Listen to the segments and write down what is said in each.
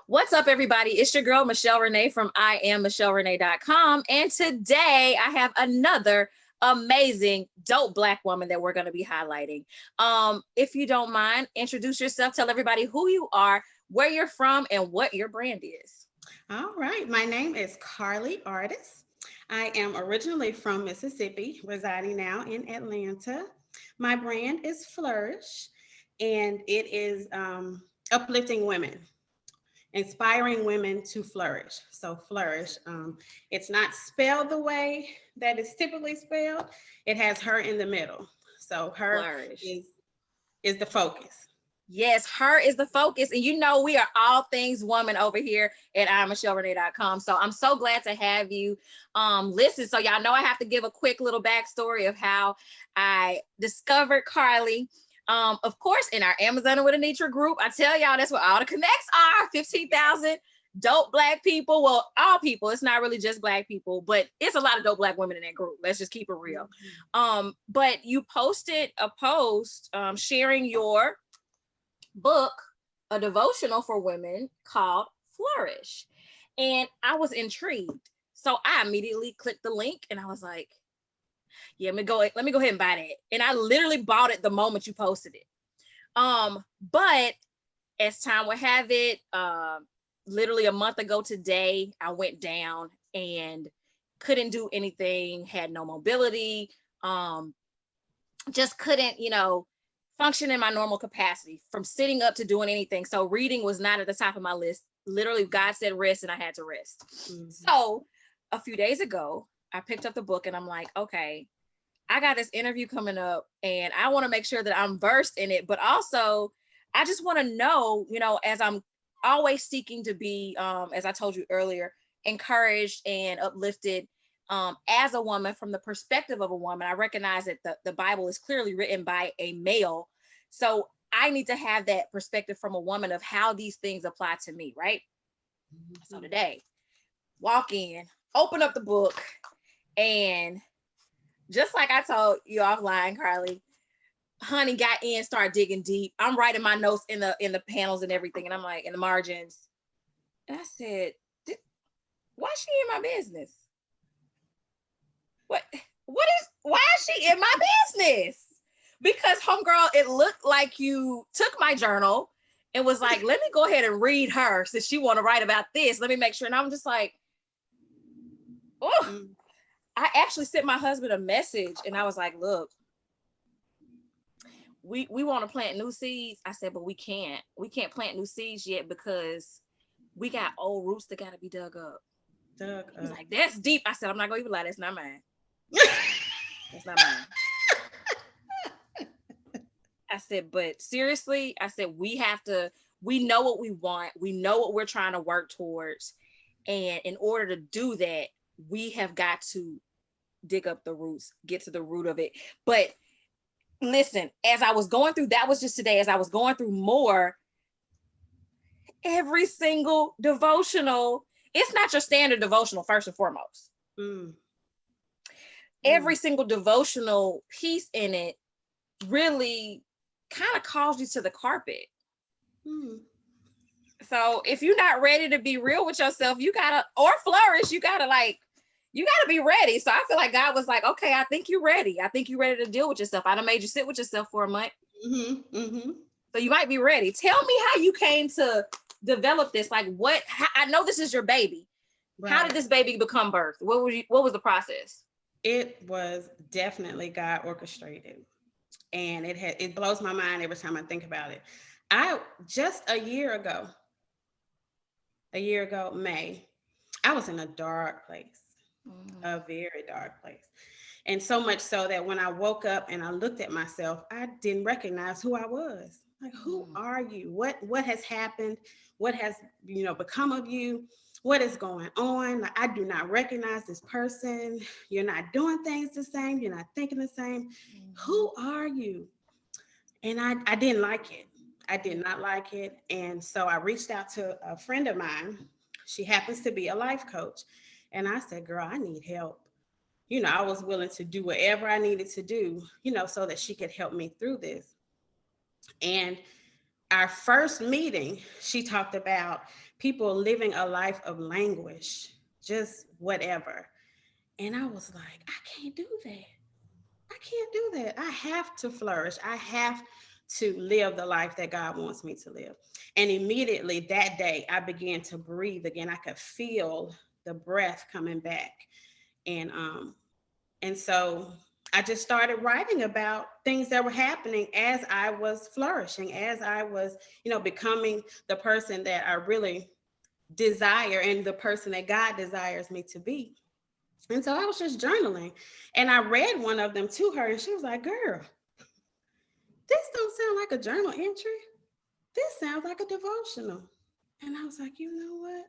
What's up, everybody? It's your girl, Michelle Renee from iamMichelleRena.com. And today I have another amazing, dope Black woman that we're going to be highlighting. If you don't mind, introduce yourself. Tell everybody who you are, where you're from, and what your brand is. All right. My name is Carlye Artis. I am originally from Mississippi, residing now in Atlanta. My brand is Flourish, and it is uplifting women, inspiring women to flourish. So flourish. It's not spelled the way that it's typically spelled. It has her in the middle. So her Flourish. is the focus. Yes, her is the focus. And you know, we are all things woman over here at iamMichelleRena.com. So I'm so glad to have you. Listen, so y'all know I have to give a quick little backstory of how I discovered Carlye. Of course, in our Amazon with Anitra group, I tell y'all that's where all the connects are. 15,000 dope Black people. Well, all people. It's not really just Black people, but it's a lot of dope Black women in that group. Let's just keep it real. But you posted a post sharing your book, a devotional for women called Flourish. And I was intrigued. So I immediately clicked the link and I was like, yeah, let me go ahead and buy that. And I literally bought it the moment you posted it. But as time would have it, literally a month ago today, I went down and couldn't do anything, had no mobility, just couldn't, function in my normal capacity from sitting up to doing anything. So reading was not at the top of my list. Literally, God said rest and I had to rest. Mm-hmm. So a few days ago, I picked up the book and I'm like, okay, I got this interview coming up and I want to make sure that I'm versed in it. But also, I just want to know, as I'm always seeking to be, as I told you earlier, encouraged and uplifted as a woman from the perspective of a woman. I recognize that the Bible is clearly written by a male. So I need to have that perspective from a woman of how these things apply to me, right? Mm-hmm. So today, walk in, open up the book, and just like I told you offline, Carlye, honey got in, started digging deep. I'm writing my notes in the panels and everything. And I'm like, in the margins. And I said, why is she in my business? Why is she in my business? Because homegirl, it looked like you took my journal and was like, let me go ahead and read her since she want to write about this. Let me make sure. And I'm just like, oh, I actually sent my husband a message and I was like, look, we want to plant new seeds. I said, but we can't plant new seeds yet because we got old roots that got to be dug up. He's like, that's deep. I said, I'm not going to even lie. That's not mine. That's not mine. I said, but seriously, I said, we know what we want. We know what we're trying to work towards. And in order to do that, we have got to dig up the roots, get to the root of it. But listen, as I was going through, that was just today, as I was going through more, every single devotional, it's not your standard devotional first and foremost. Every single devotional piece in it really kind of calls you to the carpet. So if you're not ready to be real with yourself, or flourish, you gotta be ready. So I feel like God was like, okay, I think you're ready. I think you're ready to deal with yourself. I done made you sit with yourself for a month. So you might be ready. Tell me how you came to develop this. Like I know this is your baby. Right. How did this baby become birthed? What was the process? It was definitely God orchestrated. And it blows my mind every time I think about it. Just a year ago, May, I was in a dark place, a very dark place. And so much so that when I woke up and I looked at myself, I didn't recognize who I was. Like, who are you? What has happened? What has, become of you? What is going on? Like, I do not recognize this person. You're not doing things the same. You're not thinking the same. Who are you? And I didn't like it. I did not like it. And so I reached out to a friend of mine. She happens to be a life coach. And I said, girl, I need help. I was willing to do whatever I needed to do, so that she could help me through this. And our first meeting, she talked about people living a life of languish, just whatever. And I was like, I can't do that. I can't do that. I have to flourish. I have to live the life that God wants me to live. And immediately that day, I began to breathe again. I could feel the breath coming back. And so I just started writing about things that were happening as I was flourishing, as I was, becoming the person that I really desire and the person that God desires me to be. And so I was just journaling, and I read one of them to her, and she was like, girl, this don't sound like a journal entry. This sounds like a devotional. And I was like, you know what?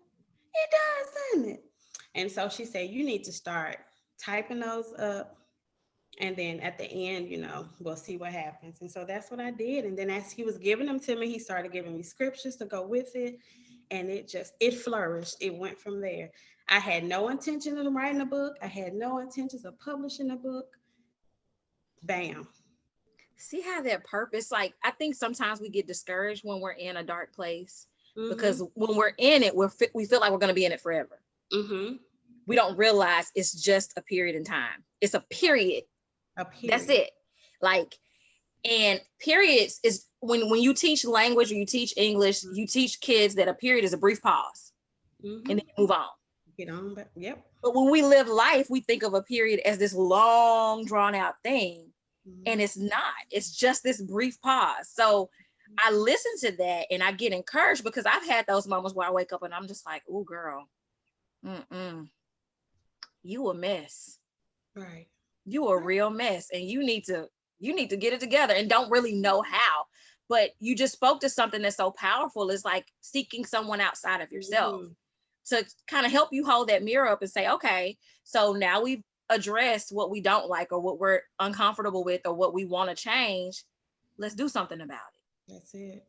It does, doesn't it? And so she said, you need to start typing those up. And then at the end, we'll see what happens. And so that's what I did. And then as he was giving them to me, he started giving me scriptures to go with it. And it flourished. It went from there. I had no intention of writing a book. I had no intentions of publishing a book. Bam. See how that purpose, like, I think sometimes we get discouraged when we're in a dark place, because when we're in it, we feel like we're going to be in it forever. We don't realize it's just a period in time. It's a period. That's it. Like, and periods is when you teach language or you teach English, you teach kids that a period is a brief pause and then you move on. Get on, but yep. But when we live life, we think of a period as this long, drawn out thing. And it's not. It's just this brief pause. So I listen to that and I get encouraged, because I've had those moments where I wake up and I'm just like, oh, girl, you a mess. Right. You a real mess, and you need to get it together, and don't really know how. But you just spoke to something that's so powerful. It's like seeking someone outside of yourself to kind of help you hold that mirror up and say, okay, so now we've addressed what we don't like or what we're uncomfortable with or what we want to change. Let's do something about it. That's it.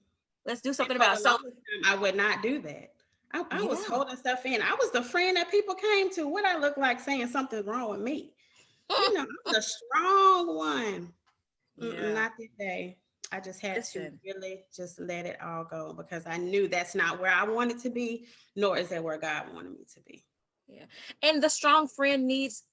Let's do something about it. So I would not do that. I was holding stuff in. I was the friend that people came to. What I look like saying something's wrong with me. I'm the strong one. Not today. I just had to really just let it all go, because I knew that's not where I wanted to be, nor is that where God wanted me to be. Yeah. And the strong friend needs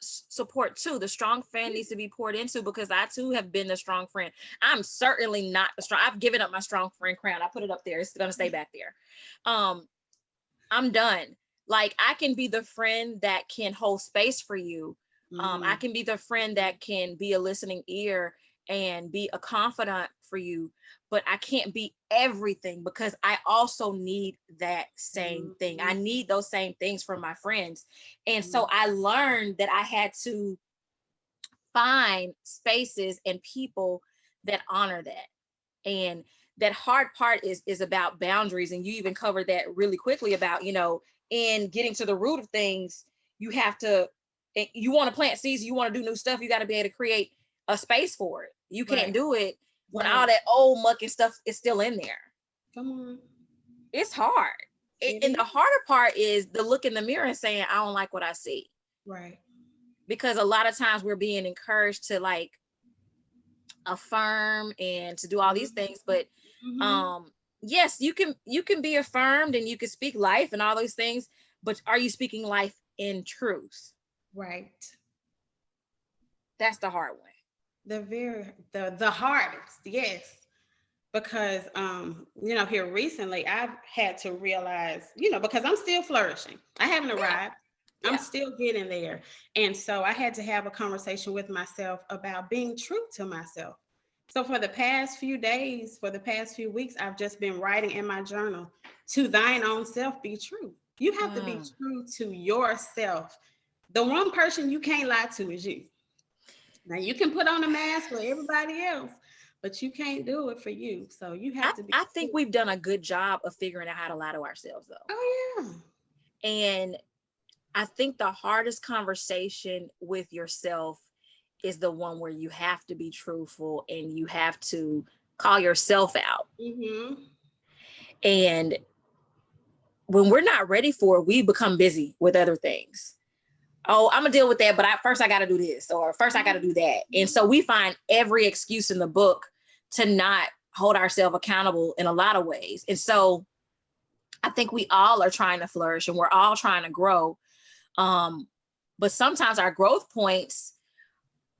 support too. The strong friend needs to be poured into, because I too have been the strong friend. I'm certainly not the strong. I've given up my strong friend crown. I put it up there. It's going to stay back there. I'm done. Like, I can be the friend that can hold space for you. I can be the friend that can be a listening ear and be a confidant for you, but I can't be everything, because I also need that same thing. I need those same things from my friends. And so I learned that I had to find spaces and people that honor that. And that hard part is about boundaries. And you even covered that really quickly about, in getting to the root of things, you want to plant seeds, you want to do new stuff, you got to be able to create a space for it. You can't do it when all that old muck and stuff is still in there. Come on. It's hard. And the harder part is the look in the mirror and saying, I don't like what I see. Right. Because a lot of times we're being encouraged to like affirm and to do all these things. But yes, you can be affirmed and you can speak life and all those things, but are you speaking life in truth? Right. That's the hard one. The hardest, yes. Because here recently I've had to realize, because I'm still flourishing. I haven't arrived. I'm still getting there. And so I had to have a conversation with myself about being true to myself. So for the past few days, for the past few weeks, I've just been writing in my journal, to thine own self be true. You have to be true to yourself. The one person you can't lie to is you. Now you can put on a mask for everybody else, but you can't do it for you. So you have to be. I think we've done a good job of figuring out how to lie to ourselves, though. Oh, yeah. And I think the hardest conversation with yourself is the one where you have to be truthful and you have to call yourself out. And when we're not ready for it, we become busy with other things. Oh, I'm gonna deal with that, but first I got to do this, or first I got to do that. And so we find every excuse in the book to not hold ourselves accountable in a lot of ways. And so I think we all are trying to flourish and we're all trying to grow. But sometimes our growth points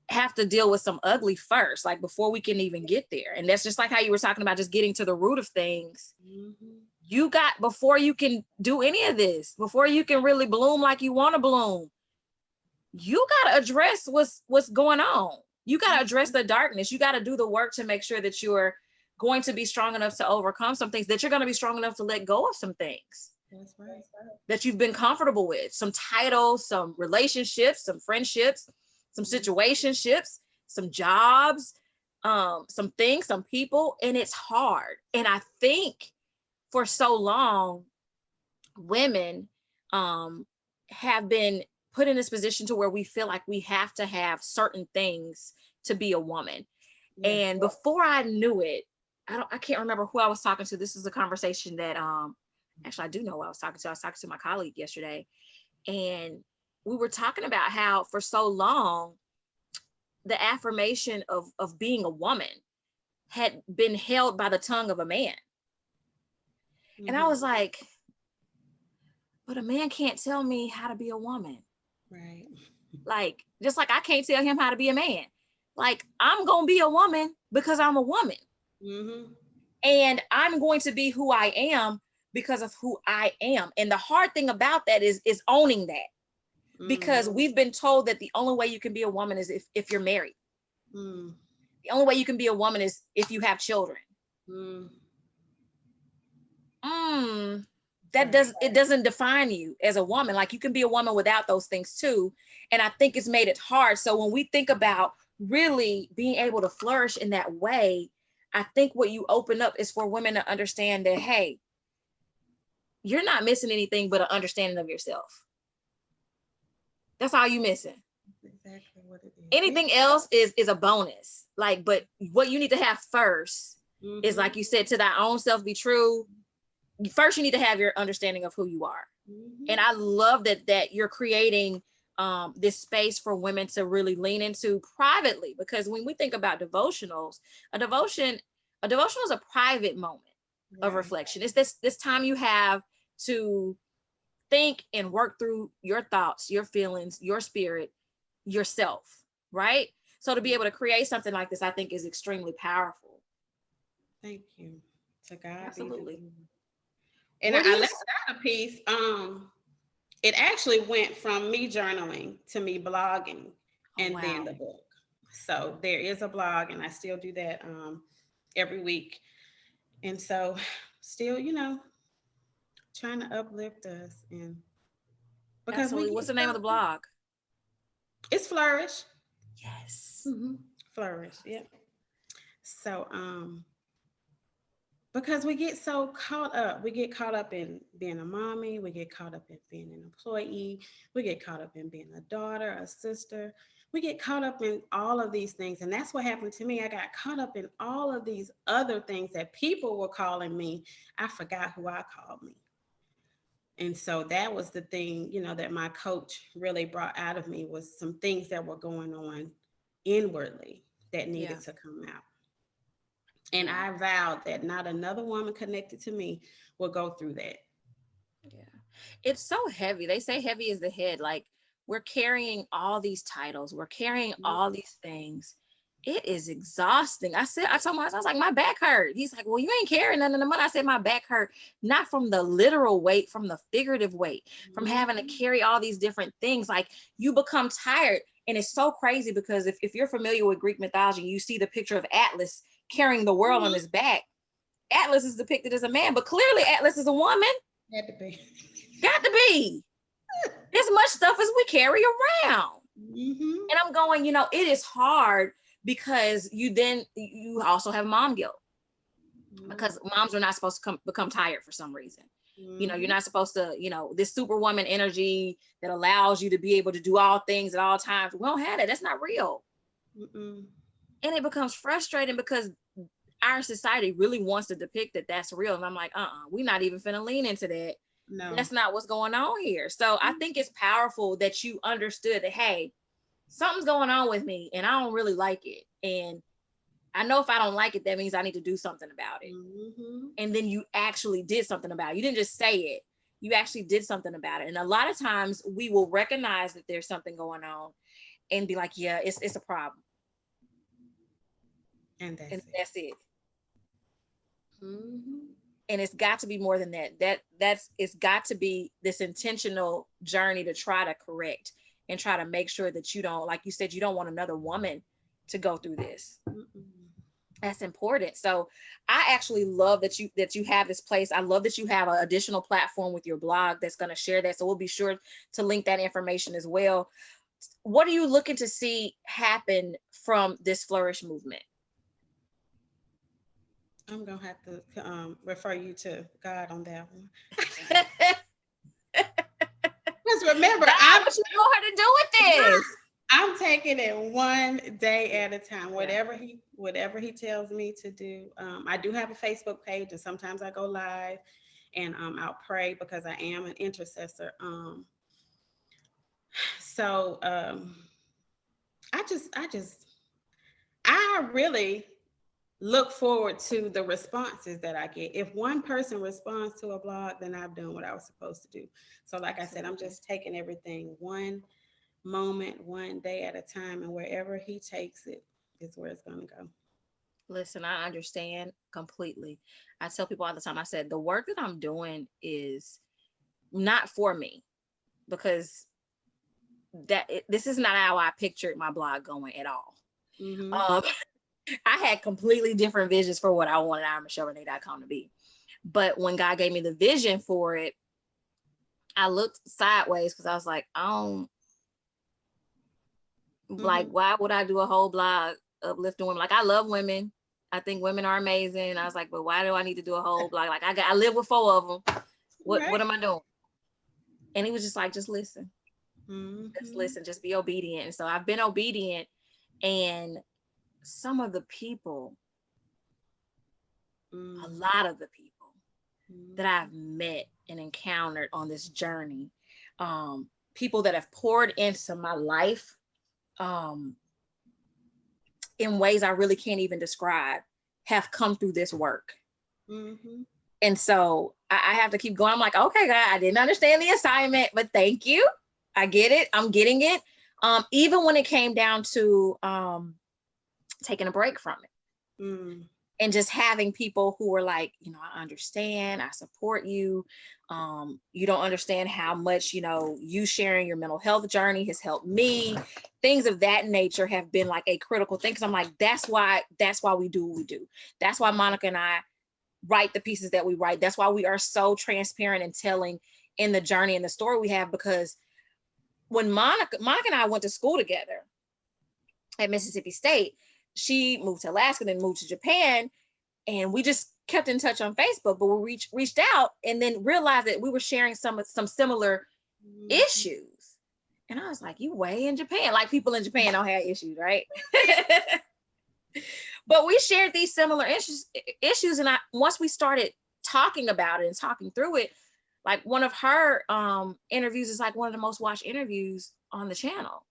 have to deal with some ugly first, like before we can even get there. And that's just like how you were talking about, just getting to the root of things. You got, before you can do any of this, before you can really bloom like you want to bloom, you got to address what's going on. You got to address the darkness. You got to do the work to make sure that you're going to be strong enough to overcome some things, that you're going to be strong enough to let go of some things. That's right. That you've been comfortable with, some titles, some relationships, some friendships, some situationships, some jobs, some things, some people, and it's hard. And I think for so long, women have been put in this position to where we feel like we have to have certain things to be a woman. Yeah. And before I knew it, I can't remember who I was talking to. This is a conversation that actually I do know who I was talking to. I was talking to my colleague yesterday, and we were talking about how for so long the affirmation of being a woman had been held by the tongue of a man. Mm-hmm. And I was like, but a man can't tell me how to be a woman. Right. Like, just like I can't tell him how to be a man. Like, I'm going to be a woman because I'm a woman. Mm-hmm. And I'm going to be who I am because of who I am. And the hard thing about that is owning that. Mm-hmm. Because we've been told that the only way you can be a woman is if you're married. Mm. The only way you can be a woman is if you have children. It doesn't define you as a woman. Like, you can be a woman without those things too. And I think it's made it hard. So when we think about really being able to flourish in that way, I think what you open up is for women to understand that, hey, you're not missing anything but an understanding of yourself. That's all you're missing. That's exactly what it is. Anything else is a bonus. Like, but what you need to have first is, like you said, to thy own self be true. First, you need to have your understanding of who you are. Mm-hmm. And I love that you're creating this space for women to really lean into privately, because when we think about devotionals, a devotional is a private moment of reflection. It's this time you have to think and work through your thoughts, your feelings, your spirit, yourself, right? So to be able to create something like this, I think is extremely powerful. Thank you. To God. Absolutely. And I left out a piece. It actually went from me journaling to me blogging and then the book. So there is a blog, and I still do that every week. And so still, trying to uplift us. And because what's the name of the blog? It's Flourish. Yes. Mm-hmm. Flourish. Yep. So because we get so caught up. We get caught up in being a mommy. We get caught up in being an employee. We get caught up in being a daughter, a sister. We get caught up in all of these things. And that's what happened to me. I got caught up in all of these other things that people were calling me. I forgot who I called me. And so that was the thing, that my coach really brought out of me, was some things that were going on inwardly that needed to come out. And I vowed that not another woman connected to me will go through that. Yeah. It's so heavy. They say heavy is the head. Like, we're carrying all these titles. We're carrying all these things. It is exhausting. I told myself, I was like, my back hurt. He's like, well, you ain't carrying none of the money. I said, my back hurt, not from the literal weight, from the figurative weight, from having to carry all these different things. Like, you become tired. And it's so crazy because if you're familiar with Greek mythology, you see the picture of Atlas carrying the world on his back. Atlas is depicted as a man, but clearly Atlas is a woman. Got to be. Got to be. As much stuff as we carry around. Mm-hmm. And I'm going, it is hard because you also have mom guilt, because moms are not supposed to become tired for some reason. Mm-hmm. You're not supposed to, this superwoman energy that allows you to be able to do all things at all times. We don't have it. That's not real. Mm-mm. And it becomes frustrating because our society really wants to depict that that's real. And I'm like, we're not even finna lean into that. No, that's not what's going on here. So I think it's powerful that you understood that, hey, something's going on with me and I don't really like it. And I know if I don't like it, that means I need to do something about it. Mm-hmm. And then you actually did something about it. You didn't just say it. You actually did something about it. And a lot of times we will recognize that there's something going on and be like, yeah, it's a problem. And that's And it. that's it. Mm-hmm. And it's got to be more than that. That's it's got to be this intentional journey to try to correct and try to make sure that you don't, like you said, you don't want another woman to go through this. Mm-mm. That's important. So I actually love that you have this place. I love that you have an additional platform with your blog that's going to share that. So we'll be sure to link that information as well. What are you looking to see happen from this Flourish movement? I'm gonna have to refer you to God on that one. Because remember, God, what you want her to do with this? I'm taking it one day at a time. Whatever he tells me to do. I do have a Facebook page, and sometimes I go live, and I'll pray because I am an intercessor. So I really look forward to the responses that I get. If one person responds to a blog, then I've done what I was supposed to do. So, like I said, I'm just taking everything one moment, one day at a time, and wherever he takes it is where it's going to go. Listen, I understand completely. I tell people all the time, I said, the work that I'm doing is not for me because this is not how I pictured my blog going at all. Mm-hmm. I had completely different visions for what I wanted iamMichelleRena.com to be. But when God gave me the vision for it, I looked sideways because I was like, like, why would I do a whole blog uplifting women? Like, I love women. I think women are amazing. And I was like, but why do I need to do a whole blog? Like, I live with 4 of them. What am I doing? And he was just like, just listen. Mm-hmm. Just listen, just be obedient. And so I've been obedient. And some of the people, a lot of the people that I've met and encountered on this journey, people that have poured into my life in ways I really can't even describe, have come through this work. Mm-hmm. And so I have to keep going. I'm like, okay, God, I didn't understand the assignment, but thank you. I get it. I'm getting it. Even when it came down to taking a break from it. And just having people who are like, I understand, I support you. You don't understand how much, you sharing your mental health journey has helped me. Things of that nature have been like a critical thing. Cause I'm like, that's why we do what we do. That's why Monica and I write the pieces that we write. That's why we are so transparent and telling in the journey and the story we have, because when Monica and I went to school together at Mississippi State, she moved to Alaska, then moved to Japan, and we just kept in touch on Facebook. But we reached out and then realized that we were sharing some similar issues. And I was like, you way in Japan. Like, people in Japan don't have issues, right? But we shared these similar issues. And once we started talking about it and talking through it, like, one of her interviews is like one of the most watched interviews on the channel.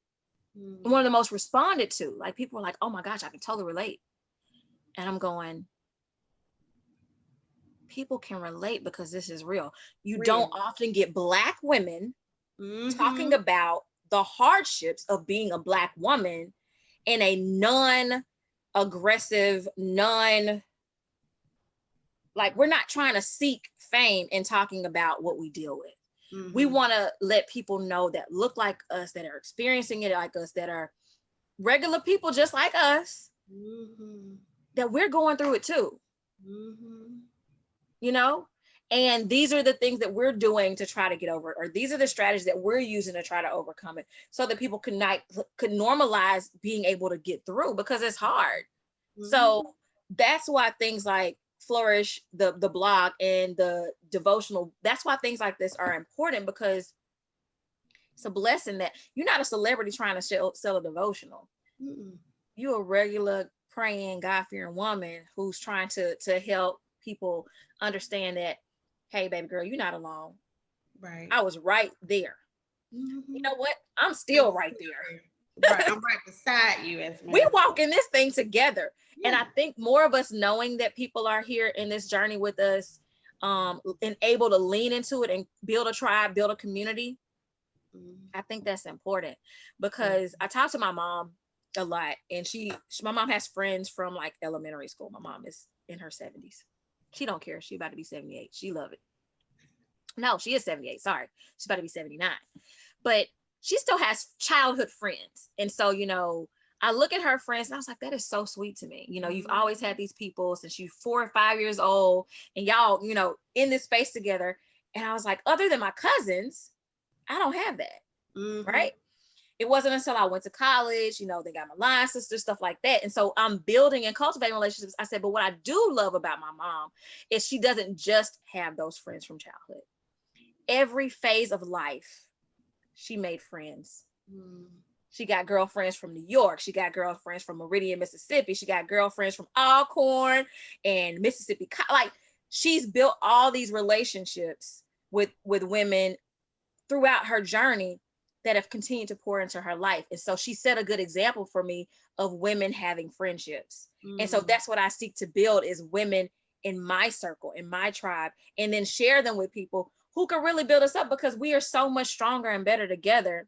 One of the most responded to. Like, people were like, oh my gosh, I can totally relate. And I'm going, people can relate because this is real. You don't often get Black women talking about the hardships of being a Black woman in a non-aggressive, like, we're not trying to seek fame in talking about what we deal with. We want to let people know that look like us, that are experiencing it like us, that are regular people just like us, that we're going through it too. And these are the things that we're doing to try to get over it, or these are the strategies that we're using to try to overcome it, so that people could normalize being able to get through, because it's hard. So that's why things like Flourish, the blog, and the devotional, that's why things like this are important, because it's a blessing that you're not a celebrity trying to sell a devotional. You're a regular praying, God-fearing woman who's trying to help people understand that, hey, baby girl, you're not alone. Right. I was right there. You know what? I'm still right there. Right, I'm right beside you as We walk in this thing together. Yeah. And I think more of us knowing that people are here in this journey with us, and able to lean into it and build a tribe, build a community. I think that's important, because I talk to my mom a lot, and my mom has friends from like elementary school. My mom is in her 70s. She don't care. She about to be 78. She love it. No, she is 78. Sorry. She's about to be 79. But she still has childhood friends. And so, I look at her friends and I was like, that is so sweet to me. You've always had these people since you're 4 or 5 years old, and y'all, in this space together. And I was like, other than my cousins, I don't have that. Right. It wasn't until I went to college, they got my line sister, stuff like that. And so I'm building and cultivating relationships. I said, but what I do love about my mom is she doesn't just have those friends from childhood. Every phase of life, she made friends. She got girlfriends from New York. She got girlfriends from Meridian, Mississippi. She got girlfriends from Alcorn and Mississippi. Like, she's built all these relationships with women throughout her journey that have continued to pour into her life. And so she set a good example for me of women having friendships. And so that's what I seek to build, is women in my circle, in my tribe, and then share them with people who can really build us up, because we are so much stronger and better together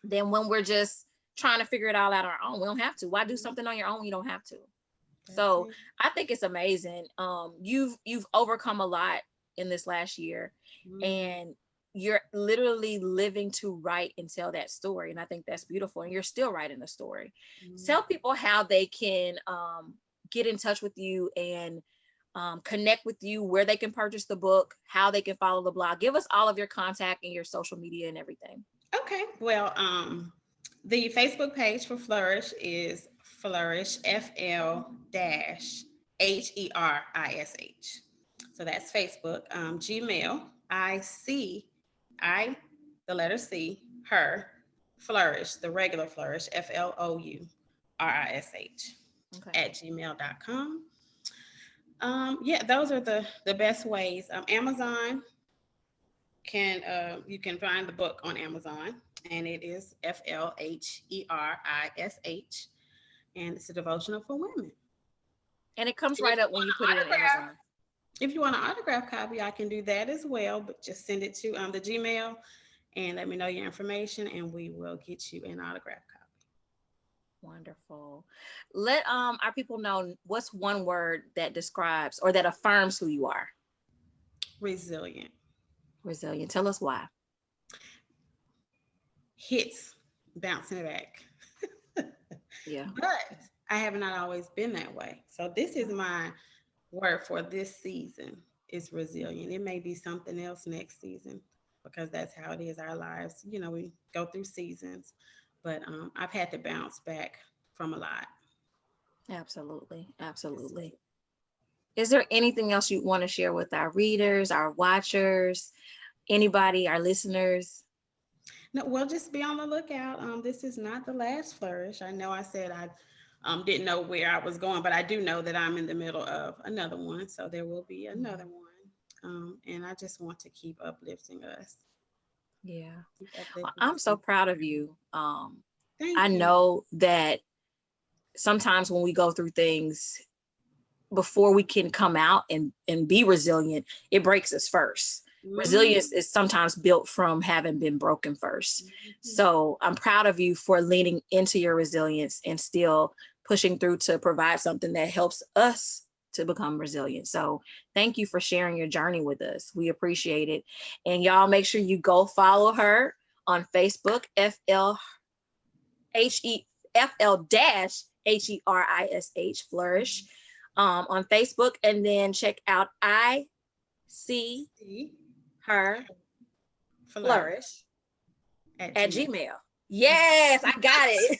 than when we're just trying to figure it all out on our own. We don't have to. Why do something on your own? You don't have to. So I think it's amazing. You've overcome a lot in this last year, and you're literally living to write and tell that story. And I think that's beautiful. And you're still writing the story. Tell people how they can get in touch with you and connect with you, where they can purchase the book, how they can follow the blog. Give us all of your contact and your social media and everything. Okay. Well, the Facebook page for Flourish is flHERish, FL-HERish. So that's Facebook. Gmail, the letter C, her, flHERish, the regular flourish, FLOURISH, at gmail.com. Those are the best ways. Amazon, you can find the book on Amazon, and it is flHERish, and it's a devotional for women. And it comes right up when you put it in Amazon. If you want an autograph copy, I can do that as well, but just send it to the Gmail and let me know your information, and we will get you an autograph copy. Wonderful. Let our people know, what's one word that describes or that affirms who you are? Resilient. Resilient. Tell us why. Hits bouncing back. Yeah. But I have not always been that way. So this is my word for this season, is resilient. It may be something else next season, because that's how it is, our lives. We go through seasons, but I've had to bounce back from a lot. Absolutely. Absolutely. Is there anything else you want to share with our readers, our watchers, anybody, our listeners? No, well, just be on the lookout. This is not the last Flourish. I know I said I didn't know where I was going, but I do know that I'm in the middle of another one. So there will be another one. And I just want to keep uplifting us. Yeah. Well, I'm so proud of you. Thank I you. know that sometimes when we go through things, before we can come out and be resilient, it breaks us first. Resilience is sometimes built from having been broken first. So I'm proud of you for leaning into your resilience and still pushing through to provide something that helps us to become resilient. So thank you for sharing your journey with us. We appreciate it. And y'all, make sure you go follow her on Facebook, FL-HERish, Flourish, on Facebook, and then check out iamMichelleRena at Gmail. Yes, I got it.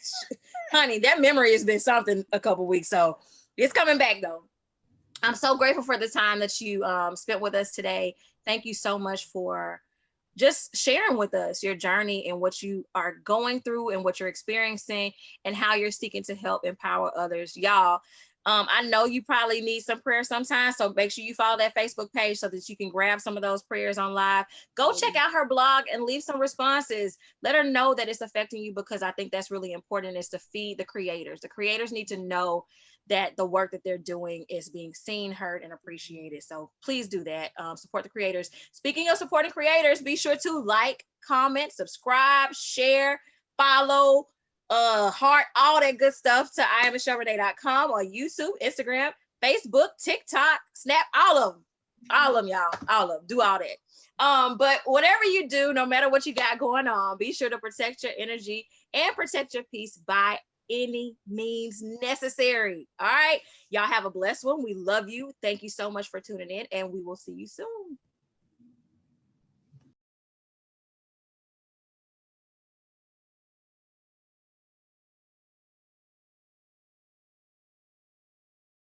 Honey, that memory has been something a couple weeks, so it's coming back though. I'm so grateful for the time that you spent with us today. Thank you so much for just sharing with us your journey and what you are going through and what you're experiencing and how you're seeking to help empower others. Y'all, I know you probably need some prayer sometimes, so make sure you follow that Facebook page so that you can grab some of those prayers on live. Go check out her blog and leave some responses. Let her know that it's affecting you, because I think that's really important, is to feed the creators. The creators need to know that the work that they're doing is being seen, heard, and appreciated. So please do that. Support the creators. Speaking of supporting creators, be sure to like, comment, subscribe, share, follow, heart, all that good stuff to iamMichelleRena.com on YouTube, Instagram, Facebook, TikTok, Snap, all of them, y'all, all of them. Do all that. But whatever you do, no matter what you got going on, be sure to protect your energy and protect your peace by any means necessary. All right, y'all have a blessed one. We love you. Thank you so much for tuning in, and we will see you soon.